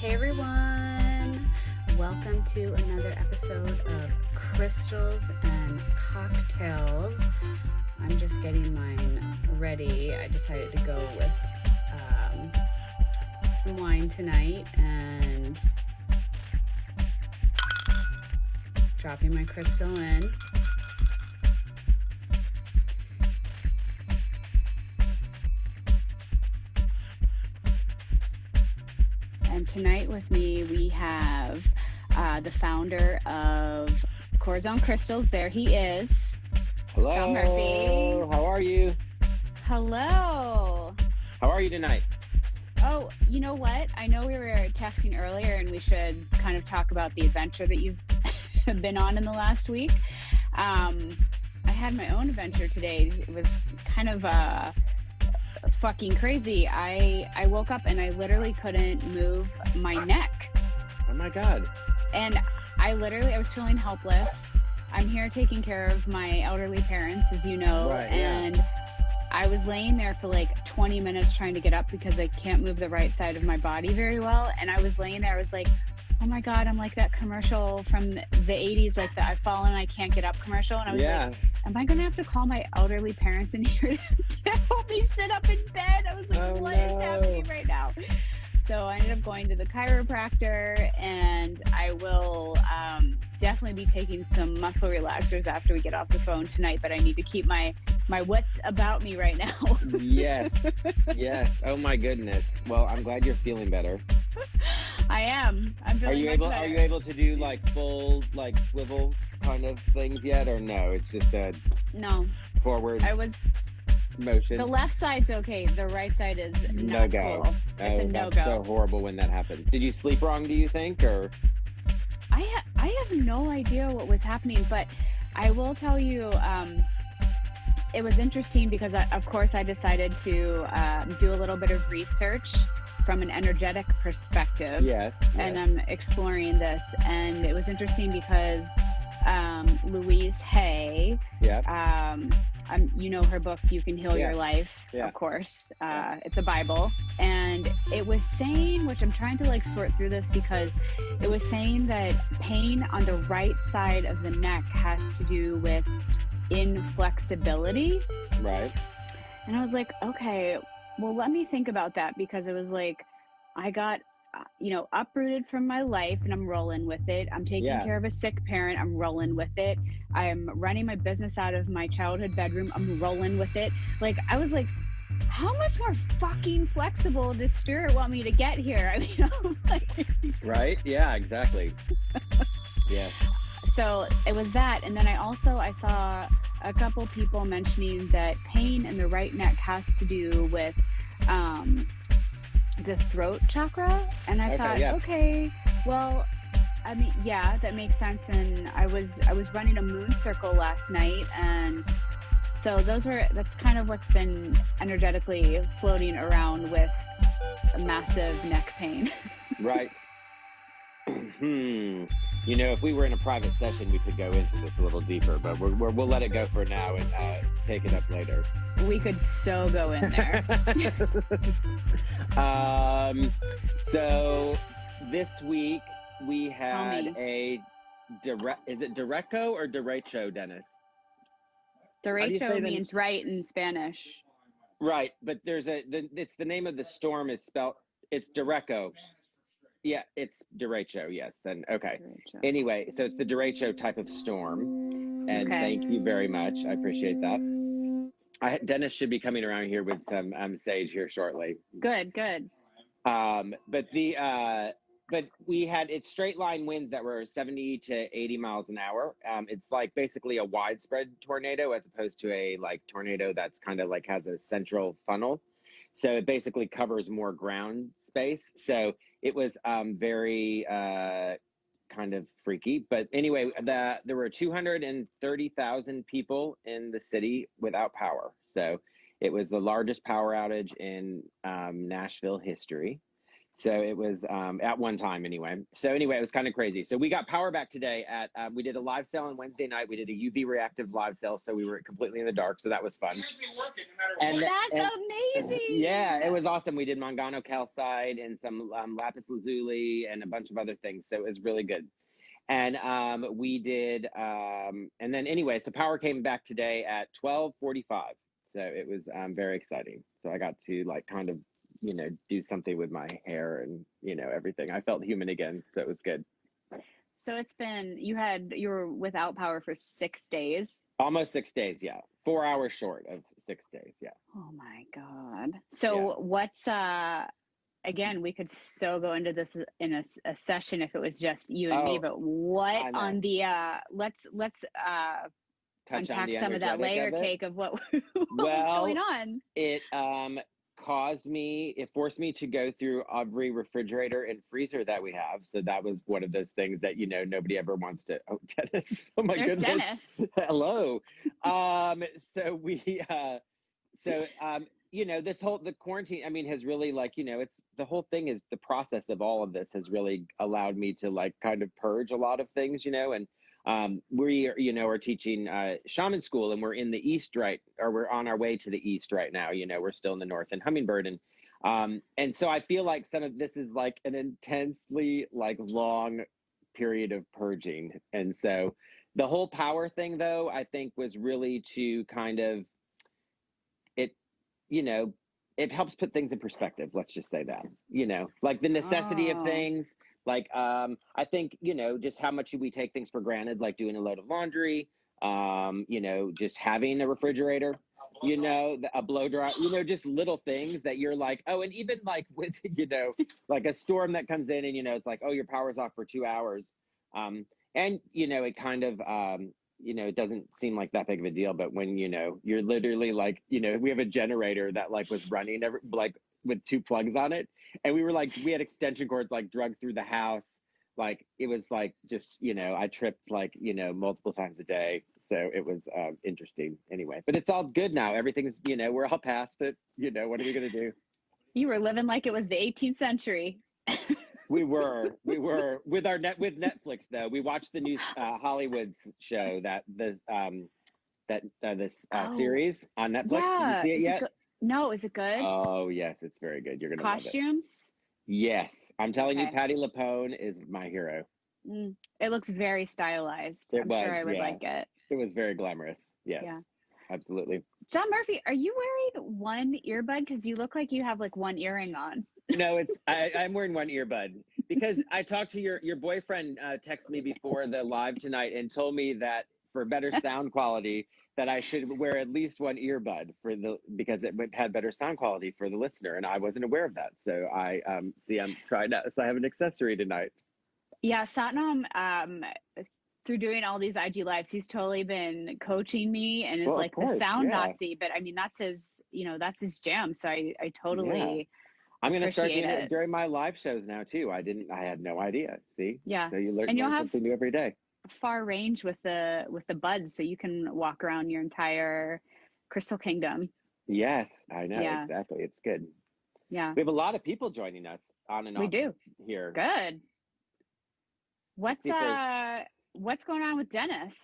Hey everyone! Welcome to another episode of Crystals and Cocktails. I'm just getting mine ready. I decided to go with some wine tonight and dropping my crystal in. And tonight with me, we have the founder of Corazon Crystals. There he is. Hello. John Murphy. How are you? Hello. How are you tonight? Oh, you know what? I know we were texting earlier and we should kind of talk about the adventure that you've been on in the last week. I had my own adventure today. It was kind of fucking crazy. I woke up and I literally couldn't move my neck. Oh my God. And I was feeling helpless. I'm here taking care of my elderly parents, as you know, Right, and yeah. I was laying there for like 20 minutes trying to get up because I can't move the right side of my body very well. And I was laying there, I was like, oh my God, I'm like that commercial from the 80s, like the I've fallen, I can't get up commercial. And I was like, am I going to have to call my elderly parents in here to help me sit up in bed? I was like, what is happening right now? So I ended up going to the chiropractor, and I will definitely be taking some muscle relaxers after we get off the phone tonight, but I need to keep my wits about me right now. Yes. Yes. Oh my goodness. Well, I'm glad you're feeling better. I am. I'm feeling much better. Are you able to do like full like swivel kind of things yet, or no? It's just a forward motion. The left side's okay. The right side is not no-go. Cool. It's a no-go. That's so horrible when that happens. Did you sleep wrong, do you think, or? I have no idea what was happening, but I will tell you, it was interesting because of course I decided to do a little bit of research from an energetic perspective. Yes. And I'm exploring this, and it was interesting because Louise Hay, you know her book, You Can Heal Your Life, of course. It's a Bible. And it was saying, which I'm trying to like sort through this, because it was saying that pain on the right side of the neck has to do with inflexibility. Right. And I was like, okay, well, let me think about that, because it was like, I got uprooted from my life and I'm rolling with it. I'm taking care of a sick parent. I'm rolling with it. I'm running my business out of my childhood bedroom. I'm rolling with it. Like, I was like, how much more fucking flexible does spirit want me to get here? I mean, I'm like, right? Yeah, exactly. Yeah. So it was that. And then I saw a couple people mentioning that pain in the right neck has to do with, the throat chakra. And I thought, okay, well, I mean, yeah, that makes sense. And I was running a moon circle last night, and so that's kind of what's been energetically floating around with a massive neck pain. Right. You know, if we were in a private session, we could go into this a little deeper, but we'll let it go for now and take it up later. We could so go in there. So this week we had is it derecho or derecho, Dennis? Derecho means right in Spanish. Right, but it's the name of the storm is spelled, it's derecho. Yeah, it's derecho. Yes, then okay. Derecho. Anyway, so it's the derecho type of storm, and thank you very much. I appreciate that. Dennis should be coming around here with some sage here shortly. Good. But we had straight line winds that were 70 to 80 miles an hour. It's like basically a widespread tornado as opposed to a like tornado that's kind of like has a central funnel. So it basically covers more ground space. So it was very kind of freaky. But anyway, there were 230,000 people in the city without power. So it was the largest power outage in Nashville history. So it was at one time anyway. So anyway, it was kind of crazy. So we got power back today at we did a live sale on Wednesday night. We did a UV reactive live sale, so we were completely in the dark. So that was fun. That's amazing. Yeah, it was awesome. We did Mangano calcite and some lapis lazuli and a bunch of other things. So it was really good. And we did, and then anyway, so power came back today at 12:45. So it was very exciting. So I got to like kind of, do something with my hair and, everything. I felt human again. So it was good. So it's been, you were without power for 6 days. Almost 6 days. Yeah. 4 hours short of 6 days. Yeah. Oh my God. So what's, again, we could so go into this in a session if it was just you and me, but what on the, let's unpack some of that layer cake of what was going on. It forced me to go through every refrigerator and freezer that we have. So that was one of those things that, nobody ever wants to, Dennis. Oh my goodness. Dennis. Hello. So the quarantine, I mean, has really it's the whole thing is the process of all of this has really allowed me to like kind of purge a lot of things, and we are teaching shaman school, and we're in the east, we're on our way to the east right now. We're still in the north in Hummingbird, and so I feel like some of this is like an intensely like long period of purging. And so the whole power thing, though, I think was really to kind of it helps put things in perspective. Let's just say that, like the necessity of things. Like, I think, just how much we take things for granted, like doing a load of laundry, just having a refrigerator, a blow dryer, just little things that you're like, oh, and even like with, like a storm that comes in and, it's like, oh, your power's off for 2 hours. And, it kind of, it doesn't seem like that big of a deal, but when, you're literally like, we have a generator that like was running like with 2 plugs on it. And we were like, we had extension cords like drug through the house. Like it was like just, I tripped like, multiple times a day. So it was interesting anyway, but it's all good now. Everything's, we're all past it. What are we going to do? You were living like it was the 18th century. We were with Netflix though. We watched the new Hollywood show this series on Netflix. Yeah. Did you see it yet? No, is it good? Oh yes, it's very good. You're gonna costumes. Love it. Yes, I'm telling you, Patti LuPone is my hero. It looks very stylized. I'm sure I would like it. It was very glamorous. Yes, absolutely. John Murphy, are you wearing one earbud? Because you look like you have like one earring on. No, I'm wearing one earbud because I talked to your boyfriend. Texted me before the live tonight and told me that for better sound quality that I should wear at least one earbud because it had better sound quality for the listener, and I wasn't aware of that. So I'm trying out. So I have an accessory tonight. Yeah, Satnam, through doing all these IG lives, he's totally been coaching me and is like the sound Nazi. But I mean, that's his jam. So I totally. Yeah. I'm going to start doing it during my live shows now too. I had no idea. See? Yeah. So you learn something new every day. Far range with the buds, so you can walk around your entire crystal kingdom. Yes, I know. Yeah. Exactly. It's good. Yeah. We have a lot of people joining us on and off. We do. Here. Good. What's going on with Dennis?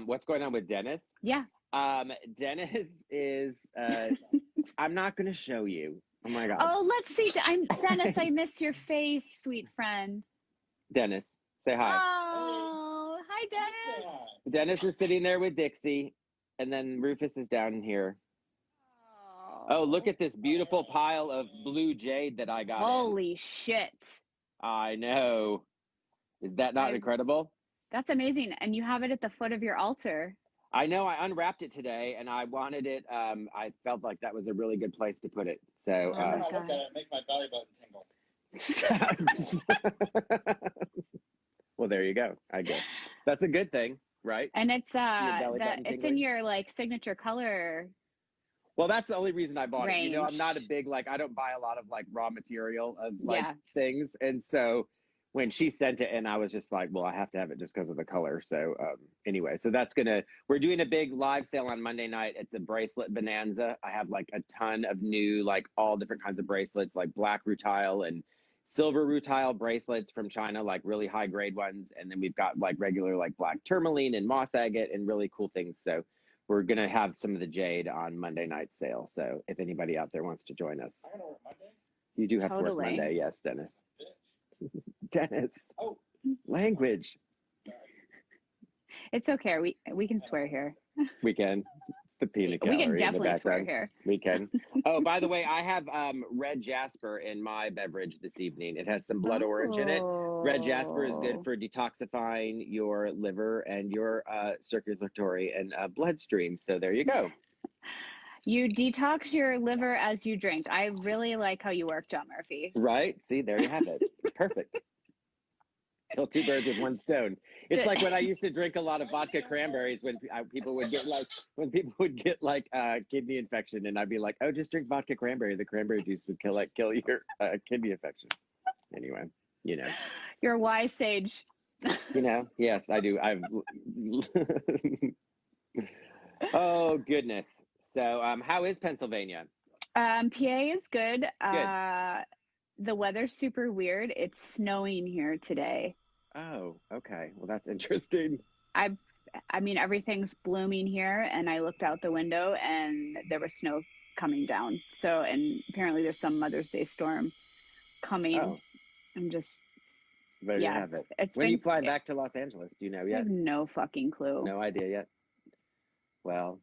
What's going on with Dennis? Yeah. Dennis is I'm not going to show you. Oh my God. Oh, let's see. Dennis, I miss your face, sweet friend. Dennis, say hi. Oh, hi, Dennis. Dennis is sitting there with Dixie, and then Rufus is down here. Oh, look at this beautiful pile of blue jade that I got. Holy shit. I know. Is that not incredible? That's amazing. And you have it at the foot of your altar. I know. I unwrapped it today, and I wanted it. I felt like that was a really good place to put it. So when I look at it, it makes my belly button tingle. Well, there you go. I guess that's a good thing, right? And it's it's in your like signature color. Well, that's the only reason I bought range. it. I'm not a big I don't buy a lot of like raw material of things, and so when she sent it, and I was just like, well, I have to have it just because of the color. So anyway, so we're doing a big live sale on Monday night. It's a bracelet bonanza. I have like a ton of new, like all different kinds of bracelets, like black rutile and silver rutile bracelets from China, like really high grade ones. And then we've got like regular, like black tourmaline and moss agate and really cool things. So we're going to have some of the jade on Monday night sale. So if anybody out there wants to join us. I'm gonna work Monday. You do have to work Totally. Monday. Yes, Dennis. Bitch. Dennis. Oh, Language. sorry. It's okay. We can swear here. We can. The peanut We gallery can in the definitely swear background. here. We can. Oh, by the way, I have red jasper in my beverage this evening. It has some blood orange in it. Red jasper is good for detoxifying your liver and your circulatory and bloodstream. So there you go. You detox your liver as you drink. I really like how you work, John Murphy. Right? See, there you have it. Perfect. Kill two birds with one stone. It's like when I used to drink a lot of vodka cranberries when people would get like kidney infection, and I'd be like, oh, just drink vodka cranberry. The cranberry juice would kill your kidney infection. Anyway, You're a wise sage. Yes, I do. Oh goodness. So, how is Pennsylvania? PA is good. The weather's super weird. It's snowing here today. Oh, okay. Well, that's interesting. I mean, everything's blooming here, and I looked out the window and there was snow coming down. So, and apparently there's some Mother's Day storm coming. Oh. I'm just, There you have it. When are you flying back to Los Angeles? Do you know I yet? have no fucking clue. No idea yet. Well,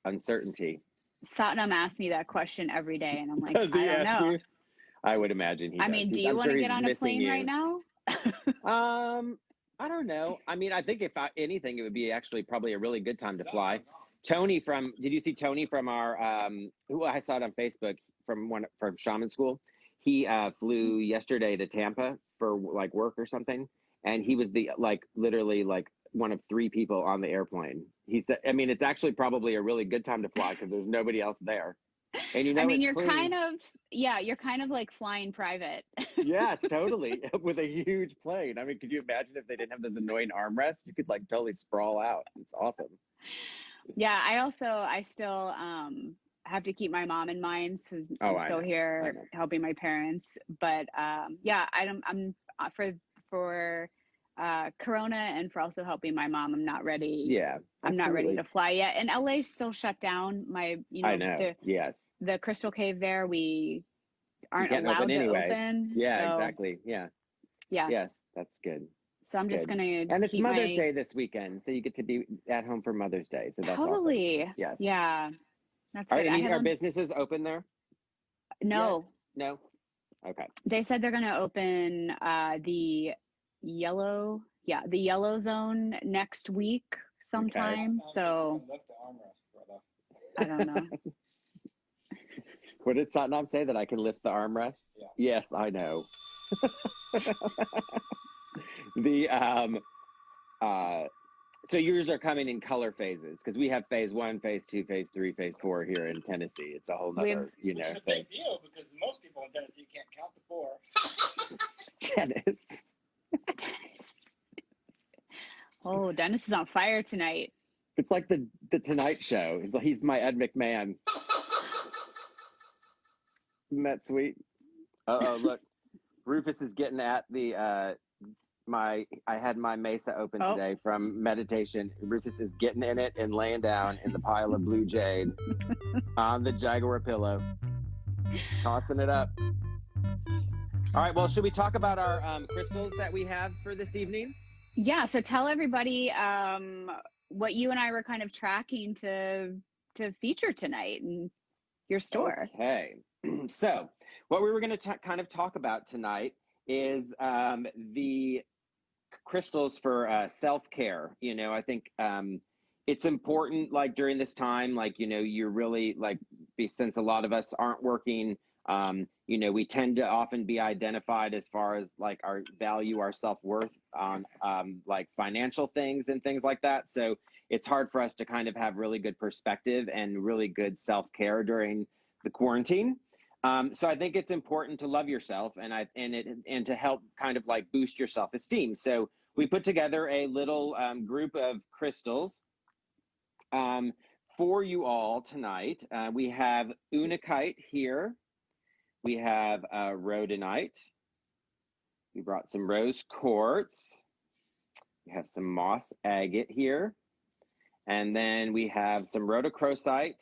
uncertainty. Satnam asks me that question every day, and I'm like, Does he I don't ask know. you? I would imagine he does. I mean, do you want to get on a plane right now? I don't know. I mean, I think if anything, it would be actually probably a really good time to fly. Did you see Tony from our, who I saw it on Facebook from Shaman School? He flew yesterday to Tampa for like work or something. And he was literally one of 3 people on the airplane. He said, I mean, it's actually probably a really good time to fly because there's nobody else there. And I mean, you're kind of like flying private. Yes, totally. With a huge plane. I mean, could you imagine if they didn't have those annoying armrests? You could totally sprawl out. It's awesome. Yeah, I still have to keep my mom in mind because I'm still here helping my parents. But yeah, I'm for Corona and for also helping my mom. I'm not ready. Yeah, I'm not ready to fly yet. And LA's still shut down. I know. The Crystal Cave there, we aren't allowed to open. Yeah, exactly. Yeah. Yes, that's good. So I'm just gonna. And it's Mother's Day this weekend, so you get to be at home for Mother's Day. So that's totally awesome. Yes. Yeah, that's good. Are businesses open there? No. Yeah. No. Okay. They said they're gonna open the yellow zone next week sometime. Okay. So I don't know. What did Satnam say, that I can lift the armrest? Yeah. Yes, I know. So yours are coming in color phases because we have phase 1, phase 2, phase 3, phase 4 here in Tennessee. It's a whole nother, Which is a big deal because most people in Tennessee can't count to 4. Dennis. Oh, Dennis is on fire tonight. It's like the Tonight Show. He's my Ed McMahon. Isn't that sweet? Uh-oh, look. Rufus is getting at the I had my mesa open today from meditation. Rufus is getting in it and laying down in the pile of blue jade on the Jaguar pillow, tossing it up. All right, well, should we talk about our crystals that we have for this evening? Yeah, so tell everybody what you and I were kind of tracking to feature tonight in your store. Okay. So what we were going to kind of talk about tonight is the crystals for self-care. I think it's important, during this time, you're really since a lot of us aren't working, we tend to often be identified as far as our value, our self-worth on financial things and things like that. So it's hard for us to kind of have really good perspective and really good self-care during the quarantine. So I think it's important to love yourself and to help kind of like boost your self-esteem. So we put together a little group of crystals um, for you all tonight. We have unakite here. We have rhodonite. We brought some rose quartz. We have some moss agate here. And then we have some rhodochrosite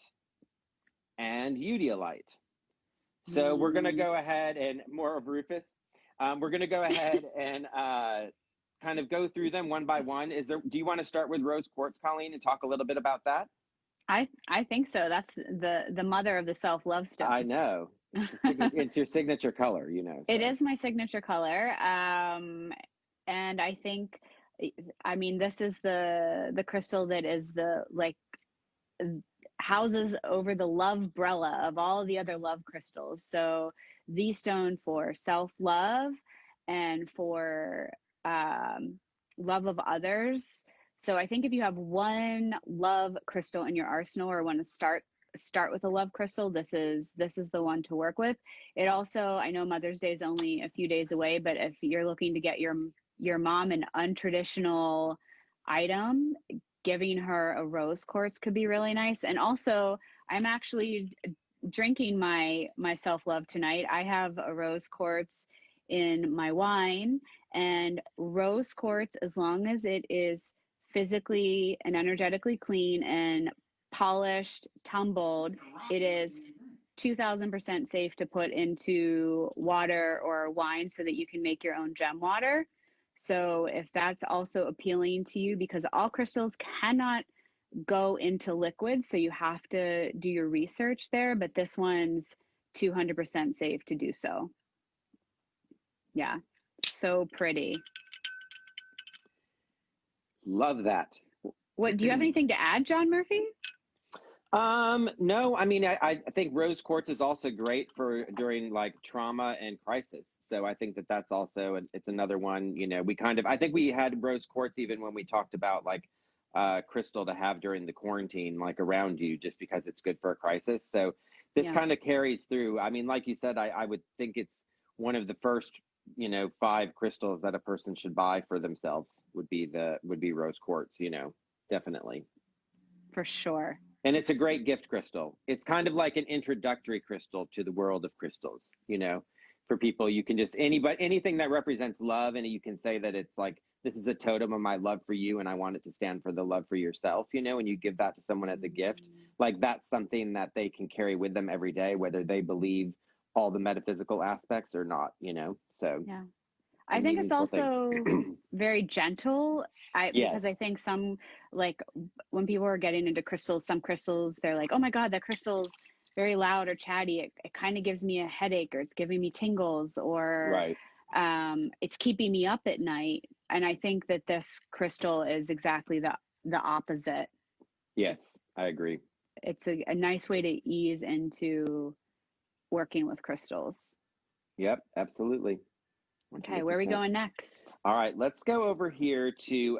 and eudialyte. So we're going to go ahead and more of Rufus. We're going to go ahead and kind of go through them one by one. Do you want to start with rose quartz, Colleen, and talk a little bit about that? I think so. That's the mother of the self-love stones. I know. It's your signature color, you know. So. It is my signature color. And I think, I mean, this is the crystal that is the like houses over the love umbrella of all the other love crystals. So the stone for self-love and for love of others. So I think if you have one love crystal in your arsenal or want to start with a love crystal, this is the one to work with. It also, I know Mother's Day is only a few days away, but if you're looking to get your mom an untraditional item, giving her a rose quartz could be really nice. And also, I'm actually drinking my self-love tonight. I have a rose quartz in my wine, and rose quartz, as long as it is physically and energetically clean and polished, tumbled, it is 2000% safe to put into water or wine so that you can make your own gem water. So if that's also appealing to you, because all crystals cannot go into liquids, so you have to do your research there, but this one's 200% safe to do so. Yeah, so pretty. Love that. What, do you have anything to add, John Murphy? No, I mean, I think rose quartz is also great for during like trauma and crisis. So I think that's also, it's another one, you know, I think we had rose quartz even when we talked about like crystal to have during the quarantine, like around you, just because it's good for a crisis. So this kind of carries through. I mean, like you said, I would think it's one of the first, you know, 5 crystals that a person should buy for themselves would be rose quartz, you know, definitely. For sure. And it's a great gift crystal. It's kind of like an introductory crystal to the world of crystals, you know, for people. You can just, anything that represents love, and you can say that it's like, this is a totem of my love for you, and I want it to stand for the love for yourself, you know, and you give that to someone as a gift. Like that's something that they can carry with them every day, whether they believe all the metaphysical aspects or not, you know, so. Yeah. I think it's also very gentle. Because I think some, like when people are getting into crystals, some crystals, they're like, oh my God, that crystal's very loud or chatty. It kind of gives me a headache, or it's giving me tingles, or it's keeping me up at night. And I think that this crystal is exactly the opposite. Yes, I agree. It's a nice way to ease into working with crystals. Yep, absolutely. 100%. Okay, where are we going next? All right, let's go over here to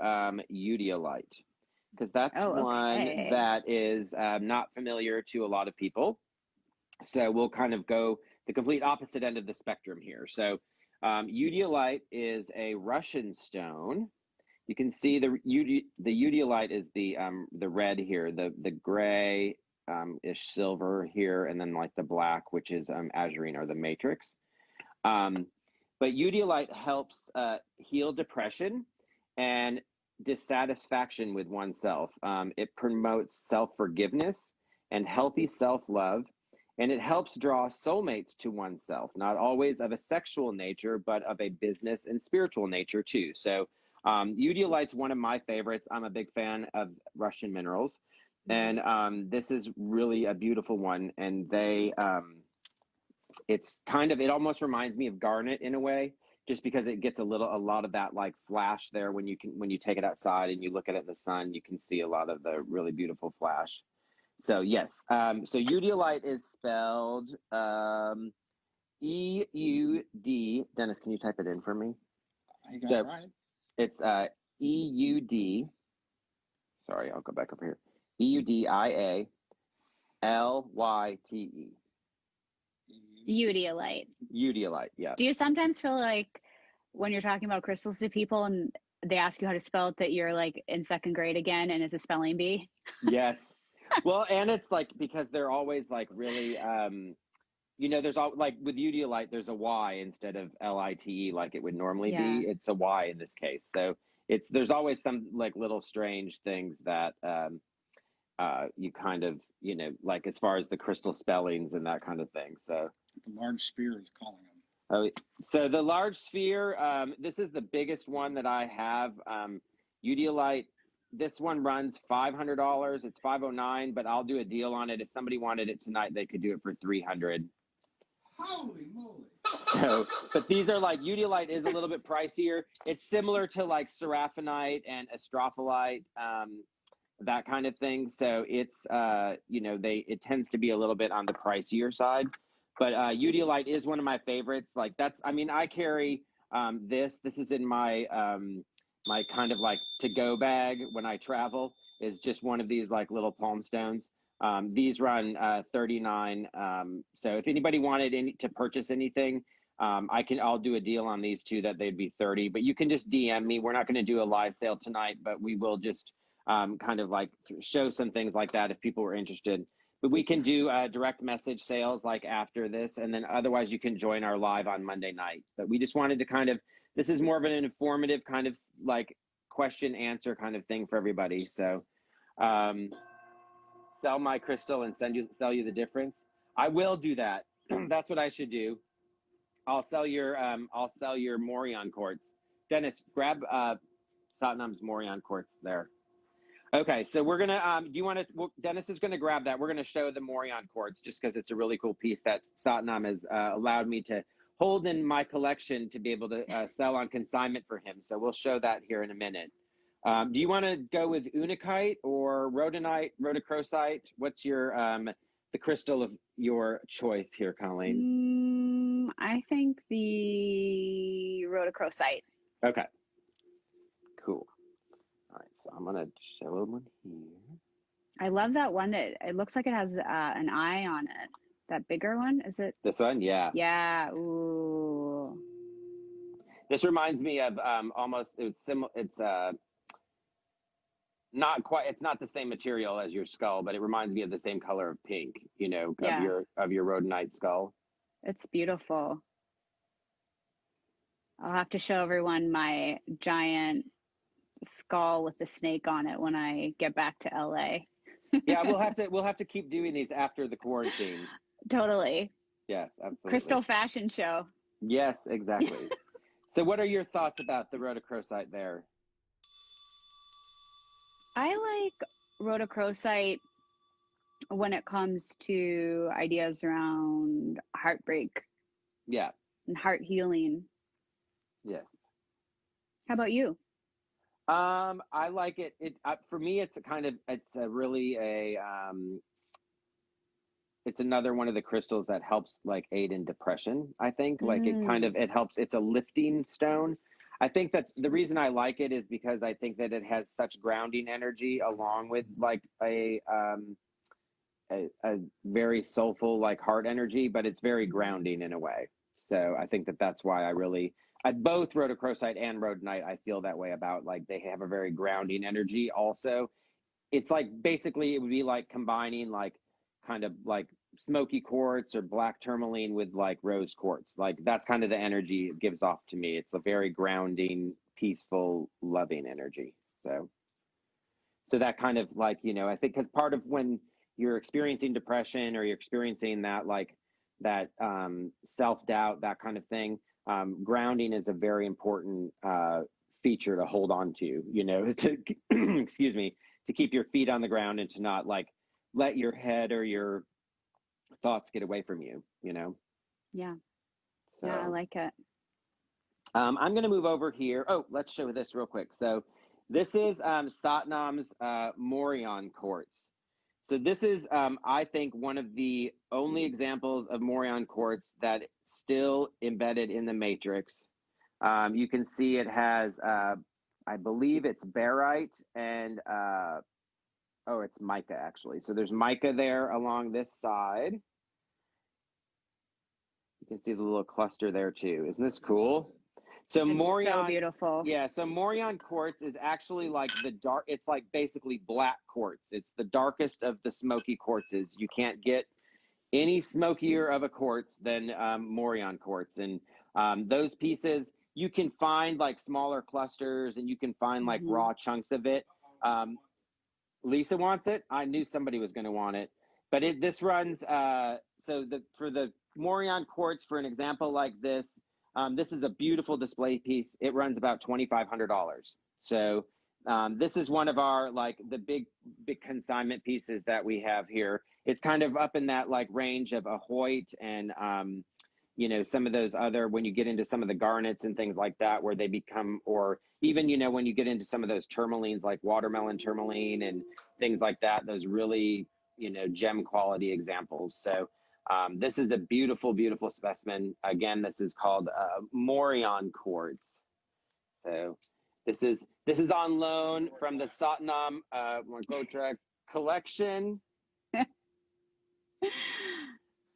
eudialyte, because that's one that is not familiar to a lot of people. So we'll kind of go the complete opposite end of the spectrum here. So eudialyte is a Russian stone. You can see the eudialyte is the red here, the gray ish silver here, and then like the black, which is azurine or the matrix. But eudialyte helps heal depression and dissatisfaction with oneself. It promotes self-forgiveness and healthy self-love, and it helps draw soulmates to oneself, not always of a sexual nature, but of a business and spiritual nature too. So eudialyte's one of my favorites. I'm a big fan of Russian minerals, and this is really a beautiful one. And they it's kind of, it almost reminds me of garnet in a way, just because it gets a lot of that like flash there when you take it outside and you look at it in the sun, you can see a lot of the really beautiful flash. So yes, so eudialyte is spelled E-U-D. Dennis, can you type it in for me? You got it right. It's E-U-D. Sorry, I'll go back over here. E-U-D-I-A-L-Y-T-E. Udiolite. Udiolite, yeah. Do you sometimes feel like when you're talking about crystals to people and they ask you how to spell it, that you're like in second grade again and it's a spelling bee? Yes. Well, and it's like because they're always like really there's all like with Udiolite, there's a Y instead of LITE like it would normally Yeah. be. It's a Y in this case. So there's always some like little strange things that you kind of, like as far as the crystal spellings and that kind of thing. So The large sphere is calling them. oh, so the large sphere, this is the biggest one that I have. Udiolite, this one runs $500. It's $509, but I'll do a deal on it. If somebody wanted it tonight, they could do it for $300. Holy moly! So, but these are like Udiolite is a little bit pricier. It's similar to like Seraphinite and Astrophyllite, that kind of thing. So it's it tends to be a little bit on the pricier side. But Udiolite is one of my favorites. Like I carry this. This is in my my kind of like to-go bag when I travel. Is just one of these like little palm stones. These run $39. So if anybody wanted to purchase anything, I'll do a deal on these two that they'd be $30. But you can just DM me. We're not going to do a live sale tonight, but we will just kind of like show some things like that if people were interested. But we can do direct message sales like after this, and then otherwise you can join our live on Monday night. But we just wanted to this is more of an informative kind of like question answer kind of thing for everybody. So sell my crystal and sell you the difference. I will do that. That's what I should do. I'll sell your Morion quartz. Dennis, grab Satnam's Morion quartz there. Okay, so we're gonna. Do you want to? Dennis is gonna grab that. We're gonna show the Morion quartz just because it's a really cool piece that Satnam has allowed me to hold in my collection to be able to sell on consignment for him. So we'll show that here in a minute. Do you want to go with unakite or rhodonite, rhodochrosite? What's your the crystal of your choice here, Colleen? I think the rhodochrosite. Okay, cool. All right, so I'm gonna show one here. I love that one. It looks like it has an eye on it. That bigger one, is it? This one, yeah. Yeah. Ooh. This reminds me of almost. It's similar. It's not quite. It's not the same material as your skull, but it reminds me of the same color of pink. Of your rhodonite skull. It's beautiful. I'll have to show everyone my giant skull with the snake on it when I get back to LA. Yeah, we'll have to keep doing these after the quarantine. Totally. Yes, absolutely. Crystal fashion show. Yes, exactly. So what are your thoughts about the rhodochrosite there? I like rhodochrosite when it comes to ideas around heartbreak. Yeah. And heart healing. Yes. How about you? I like it. For me, it's it's another one of the crystals that helps like aid in depression. I think like it helps. It's a lifting stone. I think that the reason I like it is because I think that it has such grounding energy along with like a very soulful like heart energy, but it's very grounding in a way. So I think that's why both rhodochrosite and rhodonite, I feel that way about, like they have a very grounding energy also. It's like basically it would be like combining like kind of like smoky quartz or black tourmaline with like rose quartz. Like that's kind of the energy it gives off to me. It's a very grounding, peaceful, loving energy. So that kind of like, I think because part of when you're experiencing depression or you're experiencing that like that self-doubt, that kind of thing, grounding is a very important feature to hold on to, to excuse me, to keep your feet on the ground and to not like let your head or your thoughts get away from you, Yeah. So, yeah, I like it. I'm going to move over here. Oh, let's show this real quick. So this is Satnam's Morion quartz. So this is, I think, one of the only examples of Morion quartz that still embedded in the matrix. You can see it has, I believe it's barite and, it's mica actually. So there's mica there along this side. can see the little cluster there too. Isn't this cool? So It's Morion, so beautiful. yeah, so Morion quartz is actually like the dark, it's like basically black quartz. It's the darkest of the smoky quartzes. You can't get any smokier of a quartz than Morion quartz. And those pieces, you can find like smaller clusters and you can find like raw chunks of it. Lisa wants it. I knew somebody was going to want it. But this runs, for the Morion quartz, for an example like this, this is a beautiful display piece. It runs about $2,500. So this is one of our, like the big consignment pieces that we have here. It's kind of up in that like range of a Hoyt and, some of those other, when you get into some of the garnets and things like that, where they become, or even, when you get into some of those tourmalines, like watermelon tourmaline and things like that, those really, gem quality examples. So this is a beautiful, beautiful specimen. Again, this is called Morion quartz. So this is on loan from the Satnam Malhotra collection.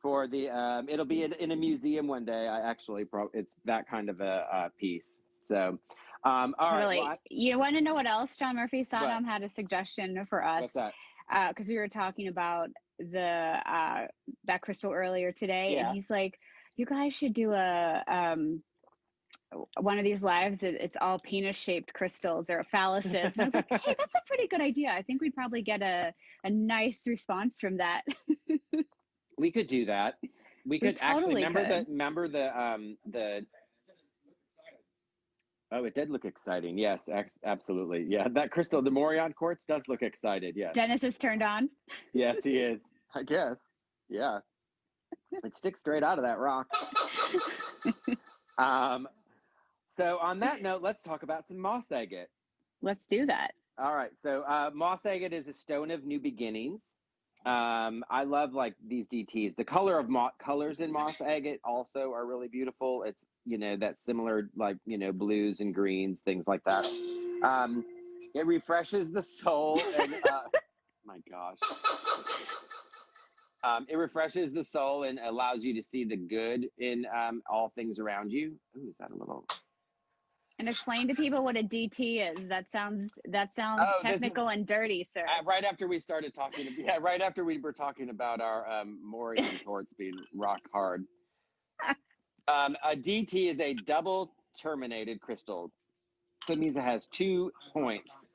For the it'll be in a museum one day. It's that kind of a piece. So all Totally. right, You want to know what else? John Murphy Saddam had a suggestion for us. What's that? Because we were talking about that crystal earlier today, and he's like, you guys should do one of these lives. It's all penis shaped crystals or phalluses. And I was like, hey, that's a pretty good idea. I think we'd probably get a nice response from that. We could do that. We could totally actually remember the Oh, it did look exciting. Yes, absolutely. Yeah, that crystal, the Morion quartz, does look excited. Yes. Dennis is turned on. Yes, he is. I guess. Yeah. It sticks straight out of that rock. So on that note, let's talk about some moss agate. Let's do that. All right. So moss agate is a stone of new beginnings. I love like these DTs. The colors in moss agate also are really beautiful. It's, that similar like, blues and greens, things like that. It refreshes the soul and, my gosh. It refreshes the soul and allows you to see the good in all things around you. Ooh, is that a little? And explain to people what a DT is. That sounds technical and dirty, sir. Right after we started talking, right after we were talking about our Morion quartz being rock hard. A DT is a double terminated crystal. So it means it has 2 points.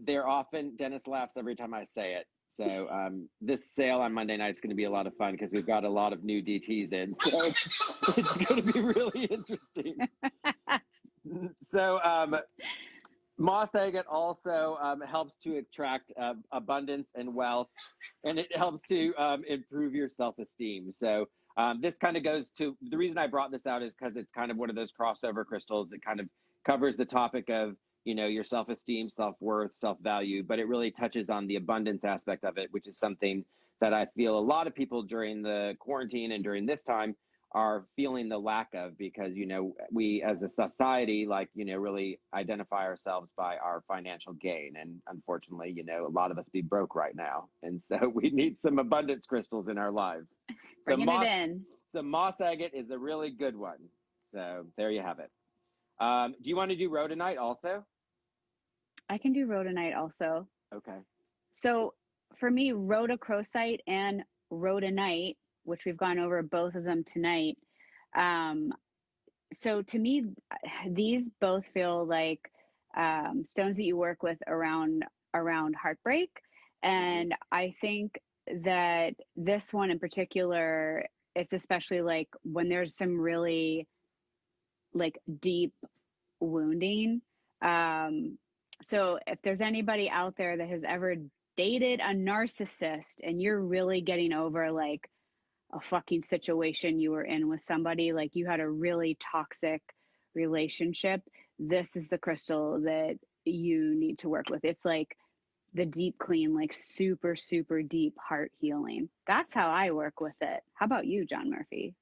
They're often, Dennis laughs every time I say it. So this sale on Monday night is going to be a lot of fun because we've got a lot of new DTs in. So it's going to be really interesting. So moss agate also helps to attract abundance and wealth, and it helps to improve your self-esteem. So this kind of goes to, the reason I brought this out is because it's kind of one of those crossover crystals. It kind of covers the topic of, your self-esteem, self-worth, self-value, but it really touches on the abundance aspect of it, which is something that I feel a lot of people during the quarantine and during this time are feeling the lack of, because, we as a society, really identify ourselves by our financial gain. And unfortunately, a lot of us be broke right now. And so we need some abundance crystals in our lives. Bringing it in. So moss agate is a really good one. So there you have it. Do you want to do rhodonite also? I can do rhodonite also. Okay. So for me, rhodochrosite and rhodonite, which we've gone over both of them tonight. So to me, these both feel like stones that you work with around heartbreak. And I think that this one in particular, it's especially like when there's some really like deep wounding. So if there's anybody out there that has ever dated a narcissist and you're really getting over like a fucking situation you were in with somebody, like you had a really toxic relationship, this is the crystal that you need to work with. It's like the deep clean, like super, super deep heart healing. That's how I work with it. How about you, John Murphy?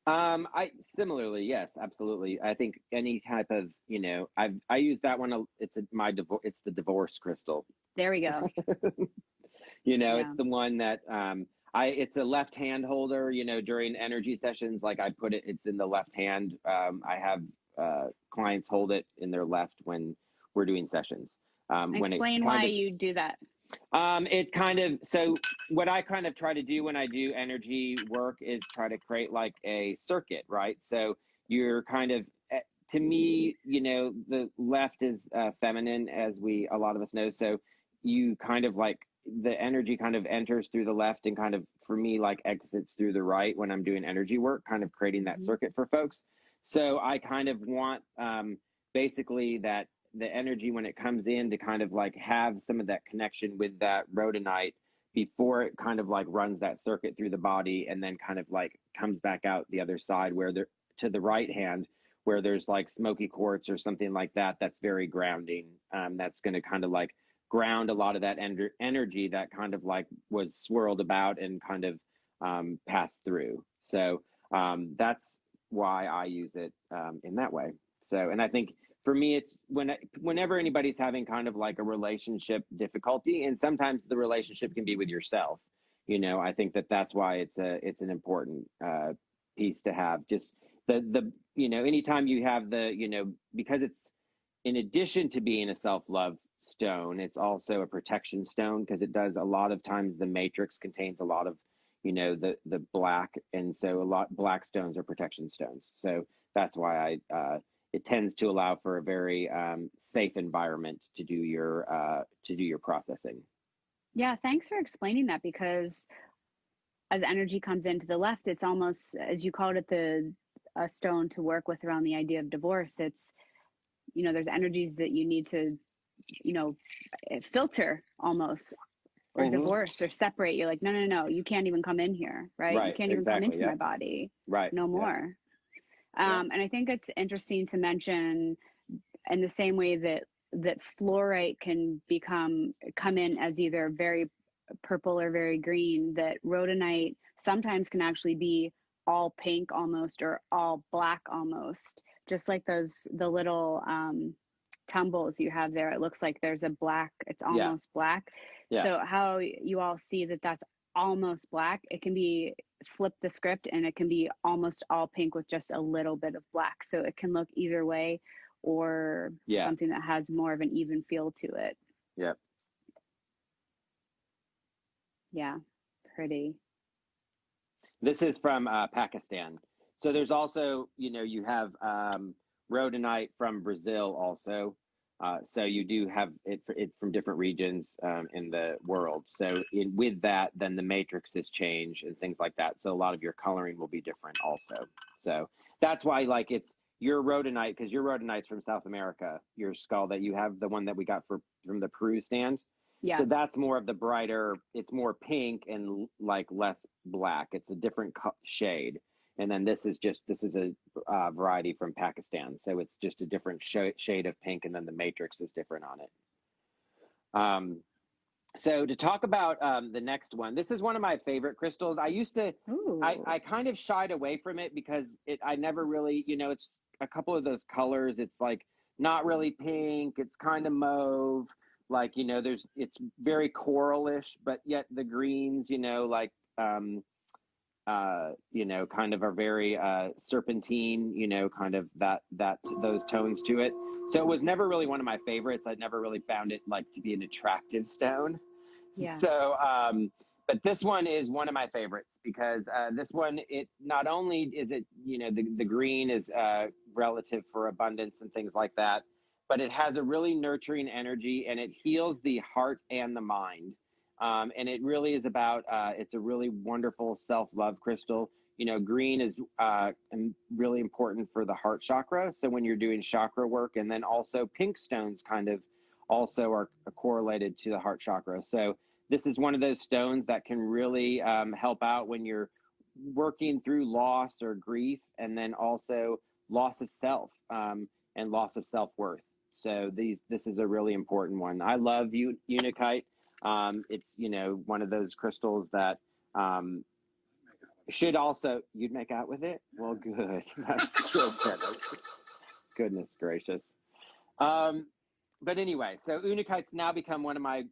I similarly, yes, absolutely. I think any type of, I use that one. It's it's the divorce crystal. There we go. It's the one that It's a left hand holder, you know, during energy sessions, like I put it, it's in the left hand. I have clients hold it in their left when we're doing sessions. When it Explain kind why of, you do that. it kind of, so what I kind of try to do when I do energy work is try to create like a circuit, right? So you're kind of, to me, you know, the left is feminine, as a lot of us know. So you kind of like, the energy kind of enters through the left and kind of, for me, like exits through the right when I'm doing energy work, kind of creating that circuit for folks. So I kind of want basically that the energy when it comes in to kind of like have some of that connection with that rhodonite before it kind of like runs that circuit through the body and then kind of like comes back out the other side where they're to the right hand where there's like smoky quartz or something like that. That's very grounding. That's going to kind of like ground a lot of that energy that kind of like was swirled about and kind of passed through. So that's why I use it in that way. So, and I think for me, it's whenever anybody's having kind of like a relationship difficulty, and sometimes the relationship can be with yourself. You know, I think that's why it's an important piece to have. Just the you know, anytime you have the, you know, because it's in addition to being a self-love stone, it's also a protection stone because it does a lot of times the matrix contains a lot of, you know, the black, and so a lot black stones are protection stones. So that's why I it tends to allow for a very safe environment to do your processing. Yeah, thanks for explaining that, because as energy comes into the left, it's almost, as you called it, a stone to work with around the idea of divorce. It's, you know, there's energies that you need to, you know, filter almost, or divorce or separate. You're like, no, no, no, you can't even come in here, right? You can't even come into my body, no more. And I think it's interesting to mention, in the same way that fluorite can come in as either very purple or very green, that rhodonite sometimes can actually be all pink almost, or all black almost, just like the little tumbles you have there. It looks like there's a black, it's almost black. So how you all see that that's almost black, it can be flip the script and it can be almost all pink with just a little bit of black. So it can look either way, or something that has more of an even feel to it. Yeah, pretty. This is from Pakistan. So there's also, you know, you have rhodonite from Brazil also. So you do have it from different regions in the world. So with that, then the matrices change and things like that. So a lot of your coloring will be different also. So that's why, like, it's your rhodonite, because your rhodonite's from South America, your skull that you have, the one that we got from the Peru stand. So that's more of the brighter, it's more pink and like less black. It's a different shade. And then this is a variety from Pakistan. So it's just a different shade of pink, and then the matrix is different on it. So to talk about the next one, this is one of my favorite crystals. I kind of shied away from it because I never really, you know, it's a couple of those colors. It's like not really pink. It's kind of mauve. Like, you know, it's very coralish, but yet the greens, you know, like, you know, kind of are very serpentine, you know, kind of those tones to it. So it was never really one of my favorites. I never really found it like to be an attractive stone. So, but this one is one of my favorites because this one, it not only is it, you know, the green is relative for abundance and things like that, but it has a really nurturing energy and it heals the heart and the mind. And it really is about, it's a really wonderful self-love crystal. You know, green is really important for the heart chakra. So when you're doing chakra work, and then also pink stones kind of also are correlated to the heart chakra. So this is one of those stones that can really help out when you're working through loss or grief, and then also loss of self and loss of self-worth. So this is a really important one. I love Unakite. It's, you know, one of those crystals that should also, you'd make out with it? Well, good. That's good. Goodness gracious. But anyway, so Unakite's now become one of my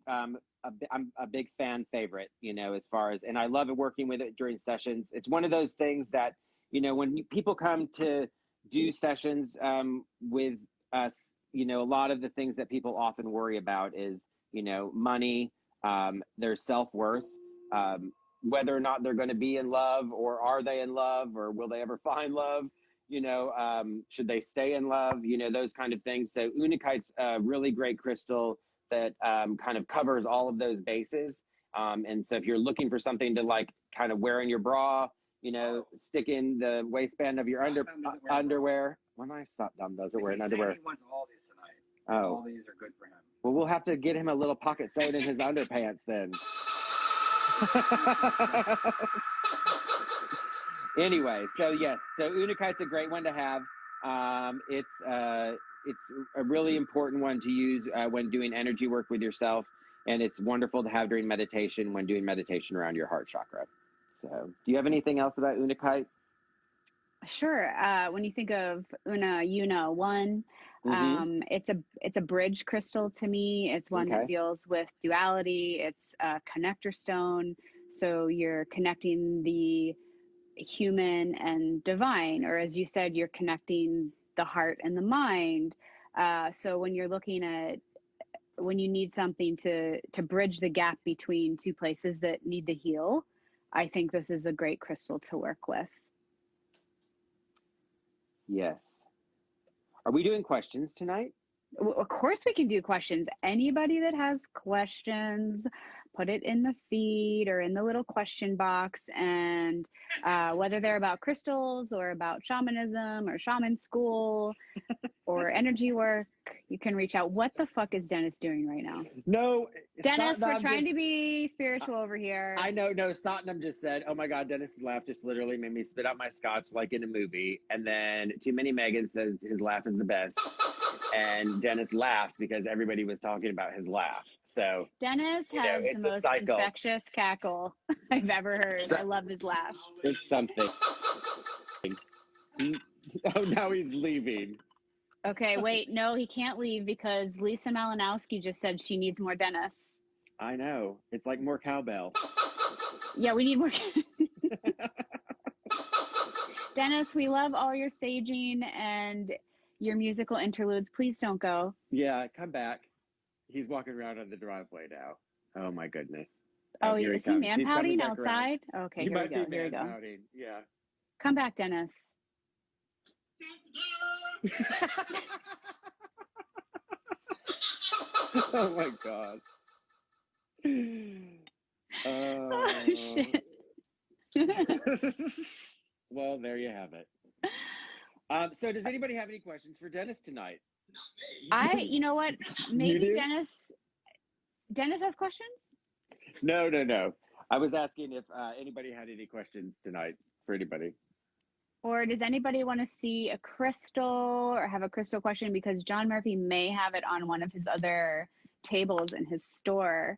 I'm a big fan favorite, as far as, and I love working with it during sessions. It's one of those things that, when people come to do sessions with us, a lot of the things that people often worry about is, money, their self-worth, whether or not they're going to be in love, or are they in love, or will they ever find love? Should they stay in love? Those kind of things. So Unakite's a really great crystal that kind of covers all of those bases. And so if you're looking for something to like kind of wear in your bra, stick in the waistband of your underwear. Well, my Satnam doesn't wear an underwear. He wants all these tonight. Oh. All these are good for him. Well, we'll have to get him a little pocket sewed in his underpants then. Anyway, so yes, so Unakite's a great one to have. It's a really important one to use when doing energy work with yourself, and it's wonderful to have during meditation when doing meditation around your heart chakra. So, do you have anything else about Unakite? Sure. When you think of Una one, it's a bridge crystal to me. It's one that deals with duality. It's a connector stone. So you're connecting the human and divine, or as you said, you're connecting the heart and the mind. So when you're looking at, when you need something to bridge the gap between two places that need to heal, I think this is a great crystal to work with. Yes. Are we doing questions tonight? Of course we can do questions. Anybody that has questions, put it in the feed or in the little question box. And whether they're about crystals or about shamanism or shaman school or energy work, you can reach out. What the fuck is Dennis doing right now? No, Dennis, we're trying to be spiritual over here. I know. No, Satnam just said, "Oh my God, Dennis's laugh just literally made me spit out my scotch like in a movie." And then Too Many Megan says his laugh is the best, and Dennis laughed because everybody was talking about his laugh. So Dennis has the most infectious cackle I've ever heard. I love his laugh. It's something. Oh, now he's leaving. Okay, wait, no, he can't leave because Lisa Malinowski just said she needs more Dennis. I know. It's like more cowbell. Yeah, we need more. Dennis, we love all your saging and your musical interludes. Please don't go. Yeah, come back. He's walking around on the driveway now. Oh my goodness. Oh, is he man-pouting outside? Okay, he here might we go. Be Here we go. Yeah. Come back, Dennis. Oh my God. Oh shit. Well, there you have it. So does anybody have any questions for Dennis tonight? You know what? Maybe Dennis has questions? No. I was asking if anybody had any questions tonight for anybody. Or does anybody want to see a crystal or have a crystal question? Because John Murphy may have it on one of his other tables in his store.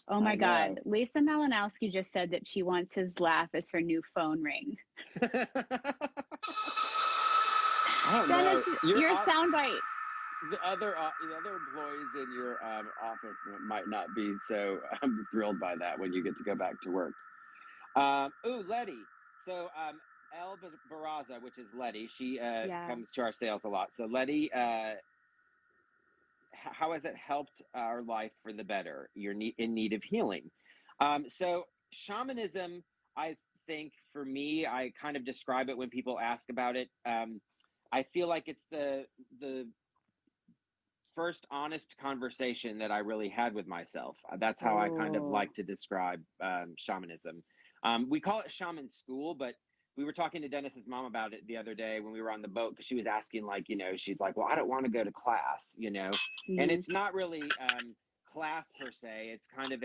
Oh my God. Lisa Malinowski just said that she wants his laugh as her new phone ring. Dennis, your soundbite. The other employees in your office might not be so thrilled by that when you get to go back to work. Letty. So El Barraza, which is Letty, she comes to our sales a lot. So Letty, how has it helped our life for the better? You're in need of healing. So shamanism, I think for me, I kind of describe it when people ask about it. I feel like it's the first honest conversation that I really had with myself. That's how I kind of like to describe shamanism. We call it shaman school, but we were talking to Dennis's mom about it the other day when we were on the boat, because she was asking, like, she's like, well, I don't want to go to class, Mm-hmm. And it's not really class per se. It's kind of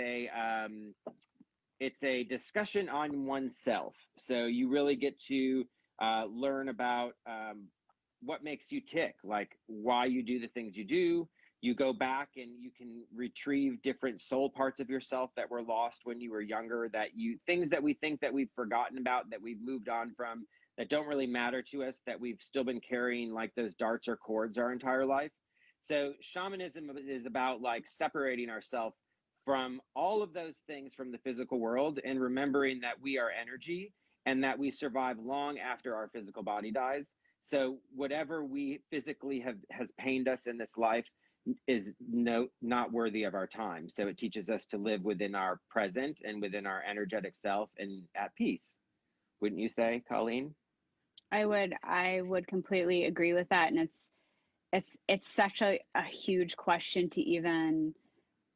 it's a discussion on oneself. So you really get to learn about what makes you tick, like why you do the things you do. You go back and you can retrieve different soul parts of yourself that were lost when you were younger, things that we think that we've forgotten about, that we've moved on from, that don't really matter to us, that we've still been carrying like those darts or cords our entire life. So shamanism is about like separating ourselves from all of those things from the physical world, and remembering that we are energy and that we survive long after our physical body dies. So whatever we physically has pained us in this life is not worthy of our time. So it teaches us to live within our present and within our energetic self and at peace. Wouldn't you say, Colleen? I would completely agree with that. And it's such a huge question to even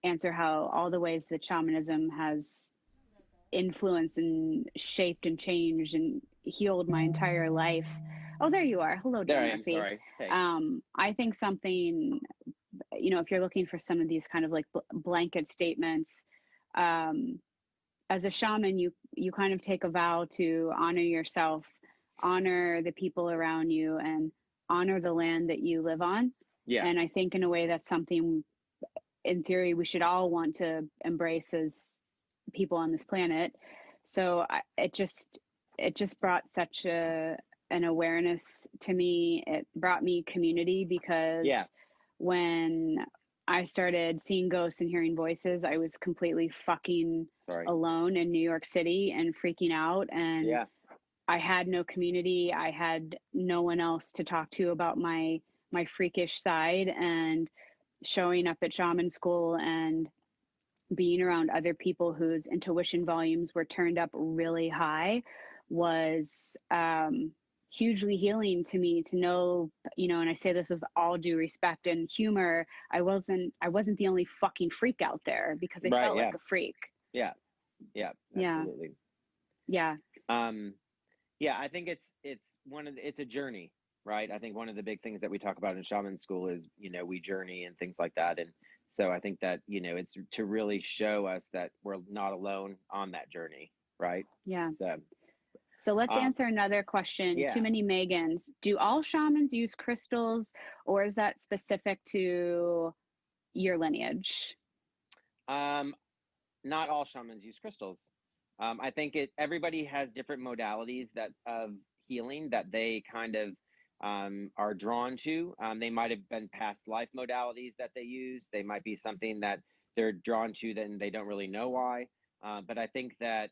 answer, how all the ways that shamanism has influenced and shaped and changed and healed my entire life. Oh, there you are. Hello, There Dan I am. Murphy. Sorry. Hey. I think something, if you're looking for some of these kind of like blanket statements, as a shaman, you kind of take a vow to honor yourself, honor the people around you, and honor the land that you live on. Yeah. And I think in a way that's something, in theory, we should all want to embrace as people on this planet. So it just brought such an awareness to me. It brought me community, because when I started seeing ghosts and hearing voices, I was completely fucking alone in New York City and freaking out. And I had no community. I had no one else to talk to about my freakish side. And showing up at shaman school and being around other people whose intuition volumes were turned up really high was hugely healing to me, to know, and I say this with all due respect and humor, I wasn't the only fucking freak out there, because I felt like a freak. Yeah, absolutely. Yeah. I think it's a journey, right? I think one of the big things that we talk about in shaman school is, we journey and things like that. And so I think that, it's to really show us that we're not alone on that journey, right? Yeah. So let's answer another question. Yeah. Too many Megans. Do all shamans use crystals, or is that specific to your lineage? Not all shamans use crystals. I think everybody has different modalities of healing that they kind of are drawn to. They might have been past life modalities that they use. They might be something that they're drawn to, then they don't really know why. But I think that,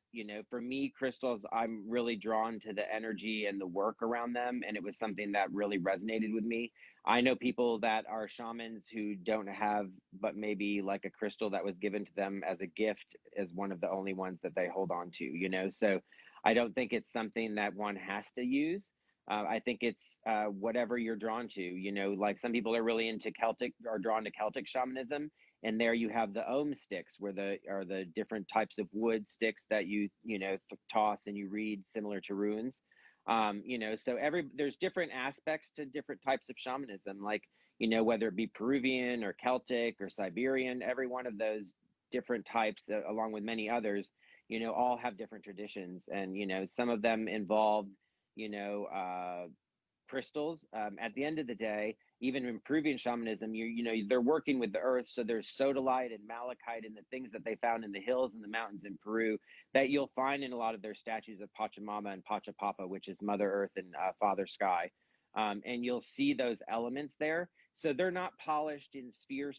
for me, crystals, I'm really drawn to the energy and the work around them. And it was something that really resonated with me. I know people that are shamans who don't have, but maybe like a crystal that was given to them as a gift as one of the only ones that they hold on to, So I don't think it's something that one has to use. I think it's whatever you're drawn to, like some people are really into are drawn to Celtic shamanism. And there you have the ohm sticks, where are the different types of wood sticks that you toss and you read, similar to runes. So there's different aspects to different types of shamanism, like, whether it be Peruvian or Celtic or Siberian, every one of those different types, along with many others, all have different traditions. And, some of them involve, crystals. At the end of the day, even in Peruvian shamanism, they're working with the earth. So there's sodalite and malachite and the things that they found in the hills and the mountains in Peru that you'll find in a lot of their statues of Pachamama and Pachapapa, which is Mother Earth and Father Sky. And you'll see those elements there. So they're not polished in sphere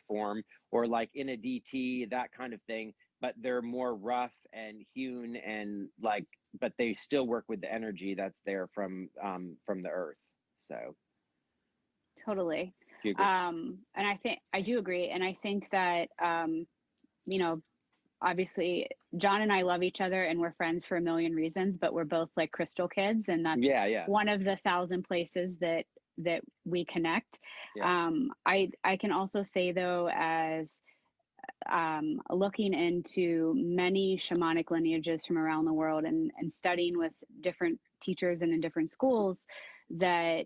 form or like in a DT, that kind of thing, but they're more rough and hewn and but they still work with the energy that's there from the earth. So totally. And I do agree. And I think that, obviously John and I love each other and we're friends for a million reasons, but we're both like crystal kids. And that's one of the 1,000 places that we connect. Yeah. I can also say though, as looking into many shamanic lineages from around the world and studying with different teachers and in different schools, that